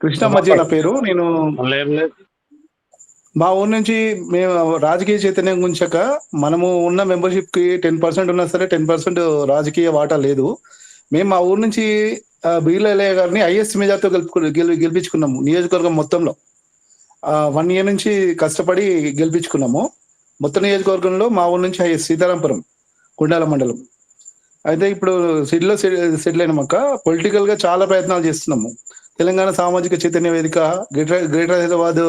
కృష్ణమ్మజ్జి నా పేరు. నేను లేదు లేదు. మా ఊరు నుంచి మేము రాజకీయ చైతన్యం గుంచాక మనము ఉన్న మెంబర్‌షిప్‌కి 10% ఉన్నా సరే 10% రాజకీయ వాటా లేదు. మేము మా ఊరు నుంచి బీర్లా ఎల్లయ్య గారిని హైయెస్ట్ మెజార్టీతో గెలిపించుకున్నాము నియోజకవర్గం మొత్తంలో. 1 ఇయర్ నుంచి కష్టపడి గెలిపించుకున్నాము. మొత్తం నియోజకవర్గంలో మా ఊరు నుంచి హైయెస్ట్ సీతారాంపురం, కొండాల మండలం. అయితే ఇప్పుడు సిటీలో సెటిల్ అయినామక్క పొలిటికల్‌గా చాలా ప్రయత్నాలు చేస్తున్నాము. తెలంగాణ సామాజిక చైతన్య వేదిక గ్రేటర్ హైదరాబాద్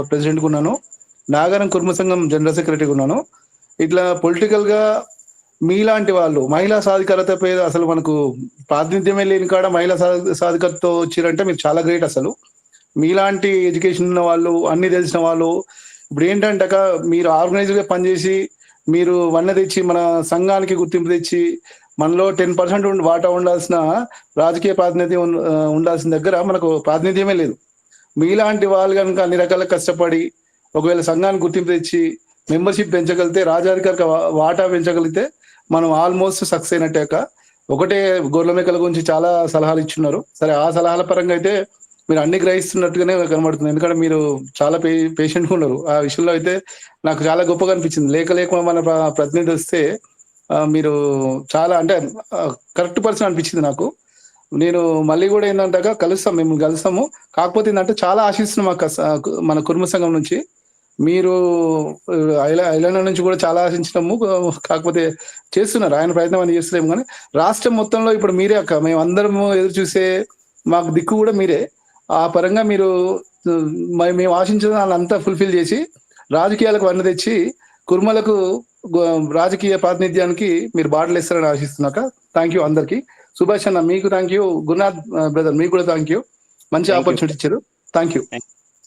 ప్రెసిడెంట్‌గా ఉన్నాను. నాగారం కుర్మ సంఘం జనరల్ సెక్రటరీగా ఉన్నాను. ఇట్లా పొలిటికల్‌గా మీలాంటి వాళ్ళు మహిళా సాధికారతపై అసలు మనకు ప్రాతినిధ్యమే లేని కాడ మహిళా సాధికారతతో వచ్చిరంటే మీరు చాలా గ్రేట్ అసలు. మీలాంటి ఎడ్యుకేషన్ ఉన్న వాళ్ళు, అన్ని తెలిసిన వాళ్ళు ఇప్పుడు ఏంటంటే మీరు ఆర్గనైజ్డ్‌గా పనిచేసి మీరు వన్నె తెచ్చి మన సంఘానికి గుర్తింపు తెచ్చి మనలో 10% వాటా ఉండాల్సిన రాజకీయ ప్రాతినిధ్యం ఉండాల్సిన దగ్గర మనకు ప్రాతినిధ్యమే లేదు. మీలాంటి వాళ్ళు కనుక అన్ని రకాల కష్టపడి ఒకవేళ సంఘానికి గుర్తింపు తెచ్చి మెంబర్షిప్ పెంచగలిగితే, రాజాధికారిక వాటా పెంచగలిగితే మనం ఆల్మోస్ట్ సక్సెస్ అయినట్టే అక్క. ఒకటే గొర్రెల మేకల గురించి చాలా సలహాలు ఇచ్చున్నారు. సరే ఆ సలహాల పరంగా అయితే మీరు అన్ని గ్రహిస్తున్నట్టుగానే కనబడుతుంది. ఎందుకంటే మీరు చాలా పేషెంట్‌గా ఉన్నారు. ఆ విషయంలో అయితే నాకు చాలా గొప్పగా అనిపించింది. లేక మన ప్రతినిధి వస్తే మీరు చాలా అంటే కరెక్ట్ పర్సన్ అనిపించింది నాకు. నేను మళ్ళీ కూడా ఏందంటే మిమ్మల్ని కలుస్తాము. కాకపోతే ఏందంటే చాలా ఆశిస్తున్నాం అక్క మన కుర్మ సంఘం నుంచి. మీరు ఐలాండ్ నుంచి కూడా చాలా ఆశించినాము. కాకపోతే చేస్తున్నారు. ఆయన ప్రయత్నం అని చేస్తలేము కానీ రాష్ట్రం మొత్తంలో ఇప్పుడు మీరే అక్క. మేము అందరము ఎదురు చూసే మాకు దిక్కు కూడా మీరే. ఆ పరంగా మీరు మేము ఆశించిన దాన్నంతా ఫుల్ఫిల్ చేసి రాజకీయాలకు వన్నె తెచ్చి కుర్మలకు రాజకీయ ప్రాతినిధ్యానికి మీరు బాటలు ఇస్తారని ఆశిస్తున్నాక. థ్యాంక్ యూ అందరికి. సుభాష్ అన్న మీకు థ్యాంక్ యూ. గురునాథ్ బ్రదర్ మీకు కూడా థ్యాంక్ యూ. మంచి ఆపర్చునిటీ ఇచ్చారు. Thank you.